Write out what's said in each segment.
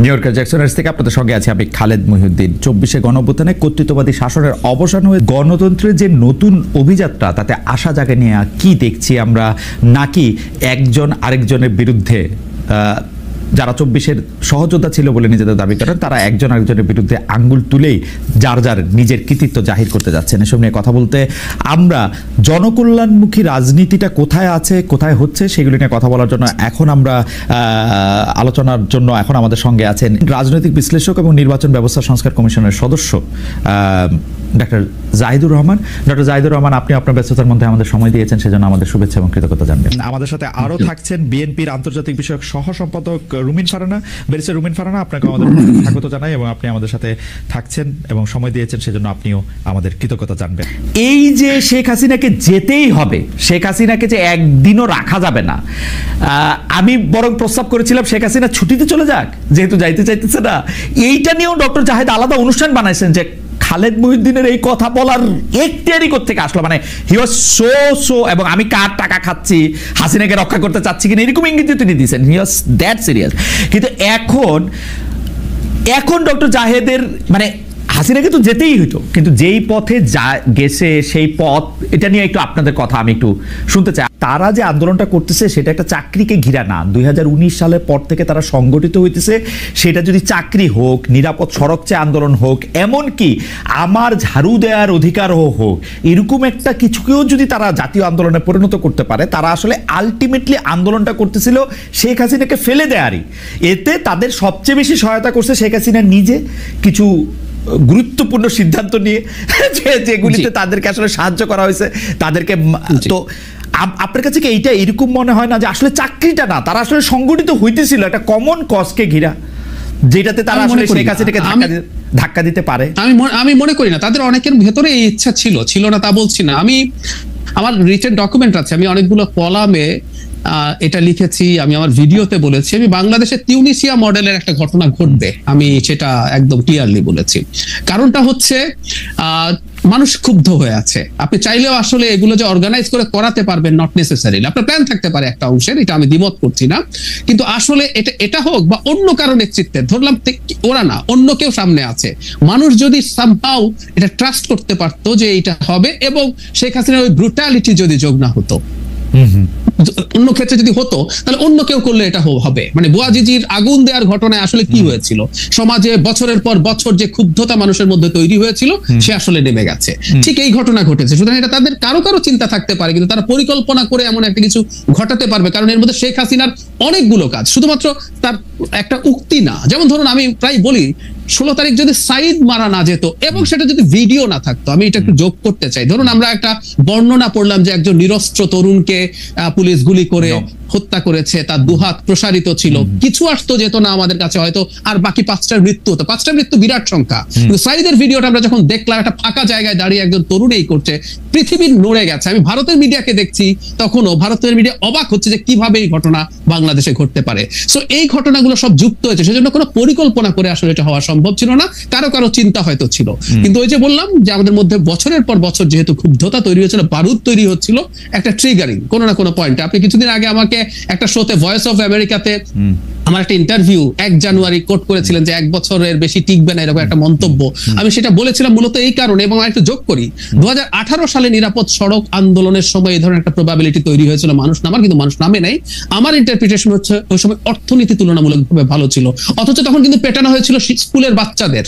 New ইয়র্কের Jackson থেকে আপনাদের সঙ্গে আছি আমি খালেদ মহিউদ্দিন। 24শে গণঅভ্যুত্থানে কর্তৃত্ববাদী শাসনের অবসান হয়ে গণতন্ত্রের যে নতুন অভিযাত্রা তাতে আশা জাগে নিয়ে কি দেখছি আমরা, নাকি একজন আরেকজনের বিরুদ্ধে যারা 24-এর সহযোদ্ধা ছিল বলে নিজেদের দাবি করেন তারা একজন আরেকজনের বিরুদ্ধে আঙ্গুল তুলেই যার যার নিজের কৃতিত্ব জাহির করতে যাচ্ছেন। এসব নিয়ে কথা বলতে আমরা জনকল্যাণমুখী রাজনীতিটা কোথায় আছে, কোথায় হচ্ছে, সেগুলি নিয়ে কথা বলার জন্য এখন আমরা আলোচনার জন্য এখন আমাদের সঙ্গে আছেন রাজনৈতিক বিশ্লেষক এবং নির্বাচন ব্যবস্থা সংস্কার কমিশনের সদস্য ডক্টর জাহিদুর রহমান। ডক্টর জাহিদুর রহমান, আপনি আপনার ব্যস্ততার মধ্যে আমাদের সময় দিয়েছেন, সেজন্য আমাদের শুভেচ্ছা এবং কৃতজ্ঞতা জানাবেন। আমাদের সাথে আরো থাকছেন বিএনপির আন্তর্জাতিক বিষয়ক সহ সম্পাদক রুমিন ফারানা, ব্যারিস্টার রুমিন ফারানা। আপনাকে আমাদের স্বাগত জানাই এবং আপনি আমাদের সাথে থাকছেন এবং সময় দিয়েছেন, সেজন্য আপনিও আমাদের কৃতজ্ঞতা জানবেন। এই যে শেখ হাসিনাকে যেতেই হবে, শেখ হাসিনাকে যে একদিনও রাখা যাবে না, আমি বরং প্রস্তাব করেছিলাম শেখ হাসিনা ছুটিতে চলে যাক, যেহেতু যাইতে চাইতেছে না। এইটা নিয়েও ডক্টর জাহেদ আলাদা অনুষ্ঠান বানাইছেন যে খালেদ মহিউদ্দিনের এই কথা বলার এখতিয়ারই কোত্থেকে আসলো, মানে হি ওয়াজ সো এবং আমি কার টাকা খাচ্ছি, হাসিনাকে রক্ষা করতে চাচ্ছি কিনা, এরকম ইঙ্গিত তিনি দিয়েছেন। হি ওয়াজ দ্যাট সিরিয়াস। কিন্তু এখন ডক্টর জাহেদের মানে হাসিনাকে তো যেতেই হইতো, কিন্তু যেই পথে গেছে সেই পথ, এটা নিয়ে একটু আপনাদের কথা আমি একটু শুনতে চাই। তারা যে আন্দোলনটা করতেছে সেটা একটা চাকরিকে ঘিরা না, 2019 সালের পর থেকে তারা সংগঠিত হইতেছে। সেটা যদি চাকরি হোক, নিরাপদ সড়ক চেয়ে আন্দোলন হোক, এমনকি আমার ঝাড়ু দেওয়ার অধিকারও হোক, এরকম একটা কিছুকেও যদি তারা জাতীয় আন্দোলনে পরিণত করতে পারে, তারা আসলে আলটিমেটলি আন্দোলনটা করতেছিল শেখ হাসিনাকে ফেলে দেওয়ারই। এতে তাদের সবচেয়ে বেশি সহায়তা করছে শেখ হাসিনা নিজে কিছু গুরুত্বপূর্ণ সিদ্ধান্ত নিয়ে, যেগুলিতে তাদেরকে আসলে সাহায্য করা হয়েছে তাদেরকে। তো আপনার কাছে কি এইটা এরকম মনে হয় না যে আসলে চাকরিটা না, তারা আসলে সংগঠিত হইতেছিল একটা কমন কজকে ঘিরা, যেটাতে তারা আসলে শেখ হাসিনাকে ধাক্কা দিতে পারে? আমি মনে করি না। তাদের অনেকের ভেতরে এই ইচ্ছা ছিল না তা বলছি না। আমি আমার রিটেন ডকুমেন্ট আছে, আমি অনেকগুলো কলামে এটা লিখেছি, আমি আমার ভিডিওতে বলেছি। আমি বাংলাদেশের তিউনিসিয়া মডেলের একটা ঘটনা ঘটবে, আমি সেটা একদম ক্লিয়ারলি বলেছি। কারণটা হচ্ছে মানুষ ক্ষুব্ধ হয়ে আছে। আপনি চাইলেও আসলে এগুলো যে অর্গানাইজ করে করাতে পারবেন নট নেসেসারিলি, আপনার প্ল্যান থাকতে পারে একটা অংশের, এটা আমি দ্বিমত করছি না। কিন্তু আসলে এটা হোক বা অন্য কারো নেতৃত্বে, ধরলাম ওরা না, অন্য কেউ সামনে আছে, মানুষ যদি সামহাউ এটা ট্রাস্ট করতে পারতো যে এটা হবে, এবং শেখ হাসিনার ওই ব্রুটালিটি যদি যোগ না হতো, অন্য ক্ষেত্রে যদি হতো তাহলে অন্য কেউ করলে এটা হবে। মানে বুয়াজিজির আগুন দেওয়ার ঘটনায় আসলে কি হয়েছিল, সমাজে বছরের পর বছর যে ক্ষুব্ধতা মানুষের মধ্যে তৈরি হয়েছিল সে আসলে নেমে গেছে। ঠিক এই ঘটনা ঘটেছে। সুতরাং এটা তাদের কারো চিন্তা থাকতে পারে, কিন্তু তারা পরিকল্পনা করে এমন একটা কিছু ঘটাতে পারবে, কারণ এর মধ্যে শেখ হাসিনার অনেকগুলো কাজ, শুধুমাত্র তার একটা উক্তি না। যেমন ধরুন, আমি প্রায় বলি 16 তারিখ যদি সাইদ মারা না যেত এবং সেটা যদি ভিডিও না থাকতো, আমি এটা একটু যোগ করতে চাই। ধরুন আমরা একটা বর্ণনা পড়লাম যে একজন নিরস্ত্র তরুণকে পুলিশ গুলি করে হত্যা করেছে, তার দুহাত প্রসারিত ছিল, কিছু আসতো যেত না আমাদের কাছে হয়তো, আর বাকি 5টার মৃত্যু হতো। 5টা মৃত্যু বিরাট সংখ্যা, কিন্তু সাইদের ভিডিওটা আমরা যখন দেখলাম, একটা ফাঁকা জায়গায় দাঁড়িয়ে একজন তরুণ এই করছে, পৃথিবীর নড়ে গেছে। আমি ভারতের মিডিয়াকে দেখছি, তখনও ভারতের মিডিয়া অবাক হচ্ছে যে কিভাবে এই ঘটনা বাংলাদেশে ঘটতে পারে। সো এই ঘটনাগুলো সব যুক্ত হয়েছে, সেজন্য কোনো পরিকল্পনা করে আসলে এটা হওয়া সম্ভব ছিল না, কারো চিন্তা হয়তো ছিল। কিন্তু ওই যে বললাম যে আমাদের মধ্যে বছরের পর বছর যেহেতু ক্ষুব্ধতা তৈরি হয়েছিল, বারুদ তৈরি হচ্ছিল, একটা ট্রিগারিং কোনো না কোনো পয়েন্টে। আপনি কিছুদিন আগে আমাকে একটা শোতে ভয়েস অফ আমেরিকাতে আমার একটা ইন্টারভিউ 1 জানুয়ারি কোট করেছিলেন যে 1 বছরের বেশি টিকবে না, এরকম একটা মন্তব্য। আমি সেটা বলেছিলাম মূলত এই কারণে, এবং একটু যোগ করি, 2018 সালে নিরাপদ সড়ক আন্দোলনের সময় এই ধরনের একটা প্রবাবিলিটি তৈরি হয়েছিল মানুষ নামার, কিন্তু মানুষ নামে নাই। আমার ইন্টারপ্রিটেশন হচ্ছে ওই সময় অর্থনীতি তুলনামূলকভাবে ভালো ছিল, অথচ তখন কিন্তু পেটানো হয়েছিল স্কুলের বাচ্চাদের।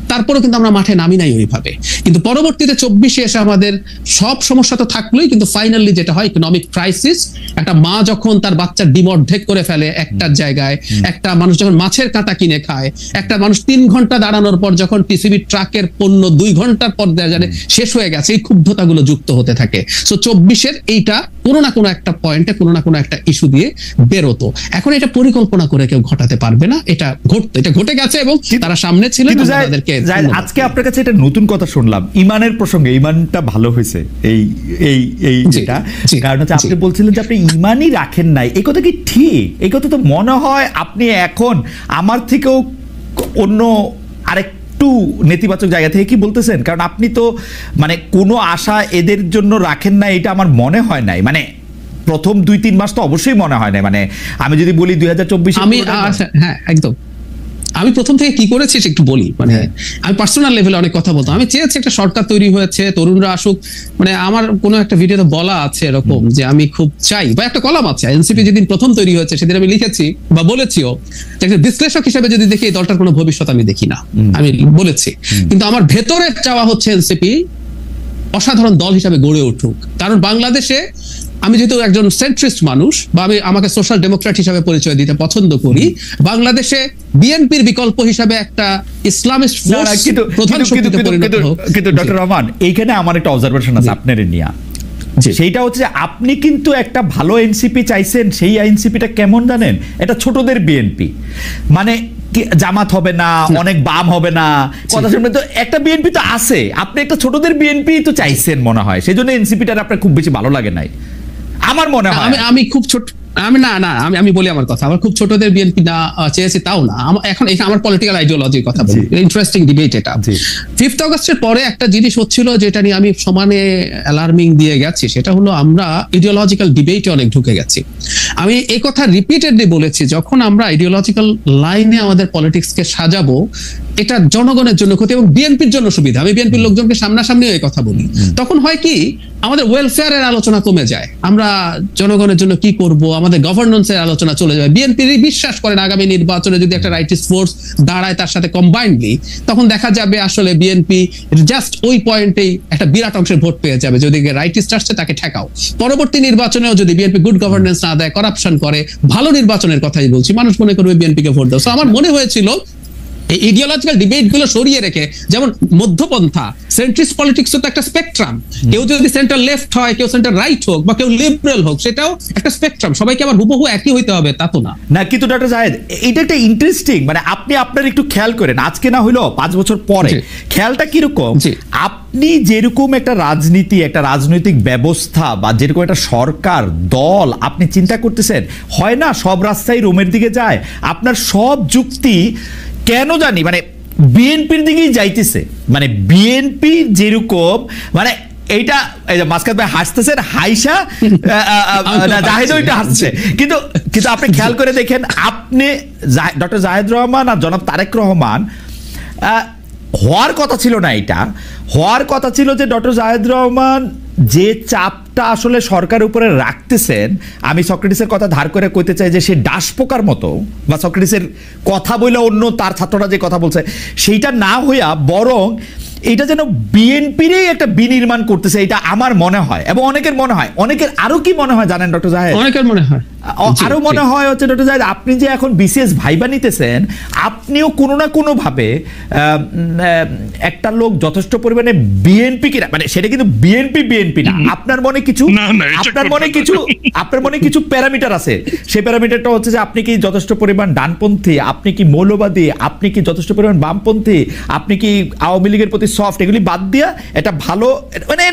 তারপরেও কিন্তু আমরা মাঠে নামি নাই ওইভাবে। কিন্তু পরবর্তীতে 24-এ এসে আমাদের সব সমস্যা তো থাকলোই, কিন্তু ফাইনালি যেটা হয় ইকোনমিক ক্রাইসিস। একটা মা যখন তার বাচ্চার ডিম অর্ধেক করে ফেলে একটার জায়গায়, একটা মানুষ যখন মাছের কাঁটা কিনে খায়, একটা মানুষ 3 ঘন্টা দাঁড়ানোর পর যখন টিসিবি ট্রাকের পণ্য 2 ঘন্টার পর জানে শেষ হয়ে গেছে, এই ক্ষুব্ধতাগুলো যুক্ত হতে থাকে। সো 24-এর এইটা কোনো না কোনো একটা পয়েন্টে কোনো না কোনো একটা ইস্যু দিয়ে বেরোতো। এখন এটা পরিকল্পনা করে কেউ ঘটাতে পারবে না, এটা ঘটে গেছে এবং তারা সামনে ছিলেন। আজকে আপনার কাছে এটা নতুন কথা শুনলাম ইমানের প্রসঙ্গে, ইমানটা ভালো হয়েছে এই যেটা, কারণ হচ্ছে আপনি বলছিলেন যে আপনি ইমানই রাখেন নাই। এই কথা কি ঠিক? এই কথা তো মনে হয় আপনি এখন আমার থেকেও অন্য আরেকটু নেতিবাচক জায়গা থেকে কি বলতেছেন, কারণ আপনি তো মানে কোনো আশা এদের জন্য রাখেন না, এটা আমার মনে হয় নাই। মানে প্রথম 2-3 মাস তো অবশ্যই মনে হয় না। মানে আমি যদি বলি 2024 হ্যাঁ একদম আমি প্রথম থেকে কি করেছি একটু বলি, মানে আমি পার্সোনাল লেভেলে অনেক কথা বলতাম। আমি চেয়েছি একটা সরকার তৈরি হয়েছে, তরুণরা আসুক, মানে আমার কোনো একটা ভিডিওতে বলা আছে এরকম যে আমি খুব চাই, বা একটা কলাম আছে এনসিপি যেদিন প্রথম তৈরি হয়েছে সেদিন আমি লিখেছি বা বলেছিও যে একটা বিশ্লেষক হিসেবে যদি দেখি এই দলটার কোনো ভবিষ্যৎ আমি দেখি না, আমি বলেছি। কিন্তু আমার ভেতরে চাওয়া হচ্ছে এনসিপি অসাধারণ দল হিসাবে গড়ে উঠুক, কারণ বাংলাদেশে আমি যেহেতু একজন সেন্ট্রিস্ট মানুষ, বা আমি আমাকে সোশ্যাল ডেমোক্রেট হিসাবে পরিচয় দিতে পছন্দ করি, বাংলাদেশে বিএনপির বিকল্প হিসাবে একটা ইসলামিস্ট ফোর্স প্রধান শক্তিতে পরিণত হোক। কিন্তু ডক্টর রহমান, এইখানে আমার একটা অবজারভেশন আছে আপনার নিয়ে, সেইটা হচ্ছে যে আপনি কিন্তু একটা ভালো এনসিপি চাইছেন। সেই এনসিপিটা কেমন জানেন? এটা ছোটদের বিএনপি, মানে জামাত হবে না, অনেক বাম হবে না, কথা শুনবে তো একটা বিএনপি তো আছে, আপনি একটা ছোটদের বিএনপি তো চাইছেন মনে হয়, সেই জন্য এনসিপিটা আপনার খুব বেশি ভালো লাগে নাই আমার মনে হয়। আমি খুব ছোট, আমি বলি আমার কথা, আমার খুব ছোটদের বিএনপি না চেয়েছি তাও না। এখন আমার পলিটিক্যাল আইডিওলজির কথা বলি, ইন্টারেস্টিং ডিবেট এটা। 5th অগস্টের পরে একটা জিনিস হচ্ছিল যেটা নিয়ে আমি সমানে অ্যালার্মিং দিয়ে গেছি, সেটা হলো আমরা আইডিওলজিক্যাল ডিবেটে অনেক ঢুকে গেছি। আমি এই কথা রিপিটেডলি বলেছি, যখন আমরা আইডিওলজিক্যাল লাইনে আমাদের পলিটিক্সকে সাজাবো, এটা জনগণের জন্য ক্ষতি এবং বিএনপির জন্য সুবিধা। আমি বিএনপির লোকজনকে সামনাসামনি এই কথা বলি, তখন হয় কি আমাদের ওয়েলফেয়ারের আলোচনা কমে যায়, আমরা জনগণের জন্য কি করব, আমাদের গভর্নেন্সের আলোচনা চলে যায়। বিএনপি বিশ্বাস করেন আগামী নির্বাচনে যদি একটা রাইটিস্ট ফোর্স দাঁড়ায় তার সাথে কম্বাইন্ডলি, তখন দেখা যাবে আসলে বিএনপি জাস্ট ওই পয়েন্টেই একটা বিরাট অংশের ভোট পেয়ে যাবে। যদি রাইটিস্ট আসছে তাকে ঠেকাও, পরবর্তী নির্বাচনেও যদি বিএনপি গুড গভর্নেন্স না দেয়, করাপশন করে, ভালো নির্বাচনের কথাই বলছি, মানুষ মনে করবে বিএনপিকে ভোট দাও। আমার মনে হয়েছিল এই ইডিওলজিক্যাল ডিবেট গুলো সরিয়ে রেখে, যেমন মধ্যপন্থা সেন্ট্রিস্ট পলিটিক্স তো একটা স্পেকট্রাম, কেউ যদি সেন্টার লেফট হয়, কেউ সেন্টার রাইট হোক, বা কেউ লিবারেল হোক, সেটাও একটা স্পেকট্রাম, সবাইকে আবার হুবহু একই হইতে হবে তা তো না। কিন্তু ডক্টর জাহেদ, এটা একটা ইন্টারেস্টিং, মানে আপনি আপনার একটু খেয়াল করেন, আজকে না হইলো 5 বছর পরে খেয়ালটা কিরকম, আপনি যেরকম একটা রাজনীতি, একটা রাজনৈতিক ব্যবস্থা, বা যেরকম একটা সরকার দল আপনি চিন্তা করতেছেন, হয় না সব রাস্তায় রোমের দিকে যায়, আপনার সব যুক্তি কেন জানি মানে বিএনপির দিকেই যাইতেছে। মানে বিএনপি যেরকম, মানে এইটা এই যে মাসকাত ভাই হাসতেছেন, হাইসা জাহেদও এটা হাসছে, কিন্তু আপনি খেয়াল করে দেখেন, আপনি ডক্টর জাহেদ রহমান আর জনাব তারেক রহমান, হওয়ার কথা ছিল না, এটা হওয়ার কথা ছিল যে ডক্টর জাহেদ রহমান যে চাপটা আসলে সরকারের উপরে রাখতেছেন, আমি সক্রেটিসের কথা ধার করে কইতে চাই যে সে ডাস পোকার মতো, বা সক্রেটিসের কথা বলে অন্য তার ছাত্ররা যে কথা বলছে সেইটা না হইয়া বরং এটা যেন বিএনপিরই একটা বিনির্মাণ করতেছে, এটা আমার মনে হয়, এবং অনেকের মনে হয়। অনেকের আরো কি মনে হয় জানেন ডক্টর জাহেদ? অনেকের মনে হয়, আরো মনে হয় হচ্ছে ডক্টর জাহেদ, আপনি যে এখন বিসিএস ভাইবা নিতেছেন, আপনিও কোনো না কোনো ভাবে একটা লোক যথেষ্ট পরিমাণে বিএনপি কিনা, মানে সেটা কিন্তু বিএনপি না, আপনার মনে কিছু প্যারামিটার আছে। সেই প্যারামিটারটা হচ্ছে যে আপনি কি যথেষ্ট পরিমাণ ডানপন্থী, আপনি কি মৌলবাদী, আপনি কি যথেষ্ট পরিমাণ বামপন্থী, আপনি কি আওয়ামী লীগের প্রতি সফট, এগুলি বাদ দিয়া এটা ভালো, মানে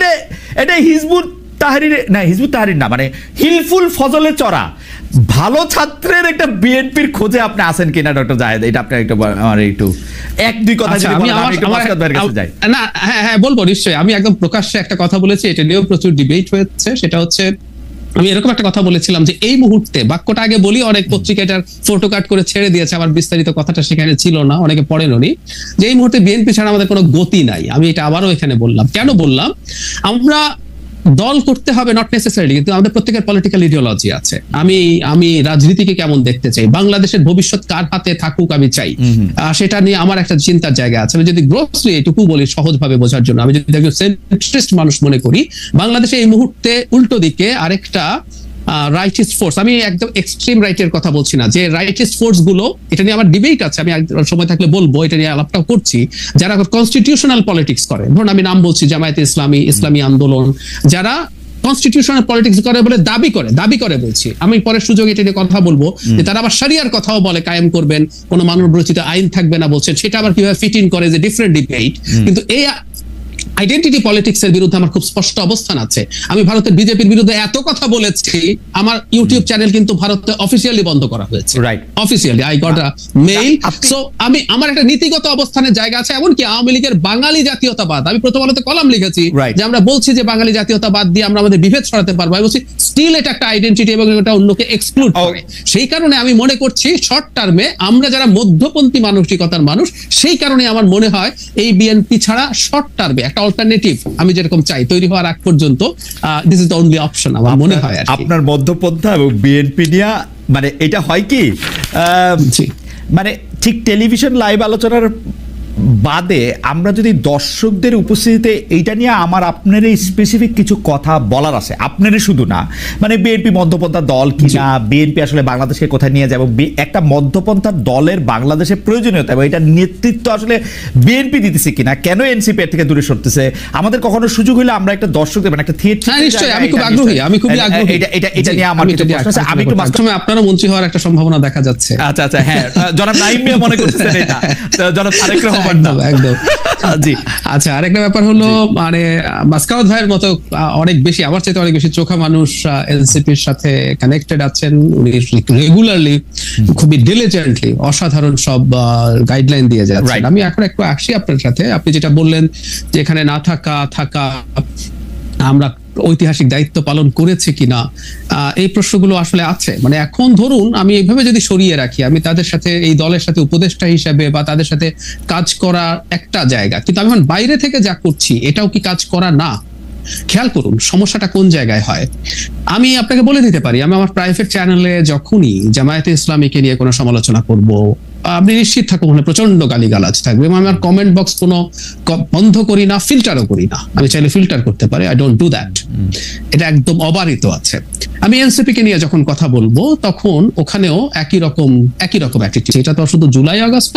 এটা হিজবুত তাহরির না, মানে হিলফুল ফজলে চড়া ভালো ছাত্রের একটা বিএনপির খোঁজে আপনি আছেন কিনা ডক্টর জাহেদ? এটা আপনি একটু আমার একটু 1-2 কথা যদি বলেন, আমি একটু মাসকাত ভাইয়ের কাছে যাই। না, হ্যাঁ বলবো নিশ্চয়ই। আমি একদম প্রকাশ্যে একটা কথা বলেছি, এটা নিয়েও প্রচুর ডিবেট হয়েছে। সেটা হচ্ছে, আমি এরকম একটা কথা বলেছিলাম যে এই মুহূর্তে, বাক্যটা আগে বলি, অনেক পত্রিকা এটার ফটো কাট করে ছেড়ে দিয়েছে, আমার বিস্তারিত কথাটা সেখানে ছিল না, অনেকে পড়েননি, যে এই মুহূর্তে বিএনপি ছাড়া আমাদের কোনো গতি নাই। আমি এটা আবারও এখানে বললাম। কেন বললাম? আমরা দল করতে হবে নট নেসেসারিলি, কিন্তু আমাদের প্রত্যেকের পলিটিক্যাল ইডিওলজি আছে। আমি রাজনীতিকে কেমন দেখতে চাই, বাংলাদেশের ভবিষ্যৎ কার হাতে থাকুক আমি চাই, সেটা নিয়ে আমার একটা চিন্তার জায়গা আছে। আমি যদি গ্রোসলি এটুকু বলি সহজভাবে বোঝার জন্য, আমি যদি একজন সেন্ট্রিস্ট মানুষ মনে করি, বাংলাদেশে এই মুহূর্তে উল্টো দিকে আরেকটা রাইটিস্ট ফোর্স, আমি একদম এক্সট্রিম রাইটের কথা বলছি না, যে রাইটিস্ট ফোর্স গুলো, এটা নিয়ে আমার ডিবেট আছে, আমি সময় থাকলে বলবো, এটা নিয়ে আলাপটাও করছি, যারা কনস্টিটিউশনাল পলিটিক্স করে, ধরুন আমি নাম বলছি জামায়াতে ইসলামী, ইসলামী আন্দোলন, যারা কনস্টিটিউশনাল পলিটিক্স করে বলে দাবি করে বলছি, আমি পরের সুযোগে এটা নিয়ে কথা বলবো, যে তারা আবার শরিয়ার কথাও বলে কায়েম করবেন, কোনো মানব রচিত আইন থাকবে না বলছেন, সেটা আবার কিভাবে ফিট ইন করে, যে ডিফারেন্ট ডিবেট। কিন্তু আইডেন্টিটি পলিটিক্সের বিরুদ্ধে আমার খুব স্পষ্ট অবস্থান আছে। আমি ভারতের বিজেপির বিরুদ্ধে এত কথা বলেছি, আমার ইউটিউব চ্যানেল কিন্তু ভারতে অফিসিয়ালি বন্ধ করা হয়েছে, right, officially I got a mail. So আমি আমার একটা নীতিগত অবস্থানের জায়গা আছে। এমনকি আওয়ামী লীগের বাঙালি জাতীয়তাবাদ, আমি প্রথম আলোতে কলাম লিখেছি যে আমরা বলছি যে বাঙালি জাতীয়তাবাদ দিয়ে আমরা আমাদের বিভেদ ছড়াতে পারবো, আমি বলছি স্টিল এটা একটা আইডেন্টিটি এবং এটা অন্যকে এক্সক্লুড করে। সেই কারণে আমি মনে করছি শর্ট টার্মে আমরা যারা মধ্যপন্থী মানসিকতার মানুষ, সেই কারণে আমার মনে হয় এই বিএনপি ছাড়া শর্ট টার্মে একটা অল্টারনেটিভ আমি যেরকম চাই তৈরি হওয়ার আগ পর্যন্ত this is the only option আমার মনে হয়। আপনার মধ্যপন্থা এবং বিএনপি নিয়ে মানে এটা হয় কি মানে ঠিক টেলিভিশন লাইভ আলোচনার বাদে আমরা যদি দর্শকদের উপস্থিতিতে এইটা নিয়ে আমার আপনার এই স্পেসিফিক কিছু কথা বলার আছে, আপনারই শুধু না, মানে বিএনপি মধ্যপন্থা দল কিনা, বিএনপি আসলে বাংলাদেশকে কোথায় নিয়ে যাবো, একটা মধ্যপন্থা দলের বাংলাদেশে প্রয়োজনীয়তা এবং এটা নেতৃত্ব আসলে বিএনপি দিতেছে কিনা, কেন এনসিপি এর থেকে দূরে সরতেছে, আমাদের কখনো সুযোগ হলে আমরা একটা দর্শকদের মানে একটা থিয়েটার, আমি খুব আগ্রহী এটা নিয়ে আমার কিছু প্রশ্ন আছে। আমি একটু মাঝখানে আপনারও মন্ত্রী হওয়ার একটা সম্ভাবনা দেখা যাচ্ছে। আচ্ছা আচ্ছা, হ্যাঁ, জনাব নাঈম মিয়া মনে করতেছেন এটা, জনাব তারেক রহমান একদম। আচ্ছা, আরেকটা ব্যাপার হলো মানে মাসকাওয়াত ভাইয়ের মতো অনেক বেশি, আমার চাইতে অনেক বেশি চোখা মানুষ এনসিপির সাথে কানেক্টেড আছেন। উনি রেগুলারলি খুবই ডিলিজেন্টলি অসাধারণ সব গাইডলাইন দিয়ে যাচ্ছেন। আমি এখন একটু আসি আপনার সাথে, আপনি যেটা বললেন যে এখানে না থাকা আমরা ঐতিহাসিক দায়িত্ব পালন করেছে কিনা, এই প্রশ্নগুলো আসলে আছে। মানে এখন ধরুন আমি এইভাবে যদি সরিয়ে রাখি, আমি তাদের সাথে এই দলের সাথে উপদেষ্টা হিসেবে বা তাদের সাথে কাজ করা একটা জায়গা, কিন্তু আমি এখন বাইরে থেকে যা করছি এটাও কি কাজ করা না? খেয়াল করুন সমস্যাটা কোন জায়গায় হয়। আমি আপনাকে বলে দিতে পারি, আমি আমার প্রাইভেট চ্যানেলে যখনই জামায়াতে ইসলামীকে নিয়ে কোনো সমালোচনা করব, আপনি নিশ্চিত থাকুন ওখানে প্রচন্ড গালিগালাজ থাকবে। আমি আমার কমেন্ট বক্স কোনো বন্ধ করি না, ফিল্টারও করি না। আমি চাইলে ফিল্টার করতে পারি, আই ডোন্ট ডু দ্যাট, এটা একদম অবারিত আছে। আমি এনসিপি কে নিয়ে যখন কথা বলবো তখন ওখানেও একই রকম অ্যাটিটিউড। এটা তো শুধু জুলাই আগস্ট না,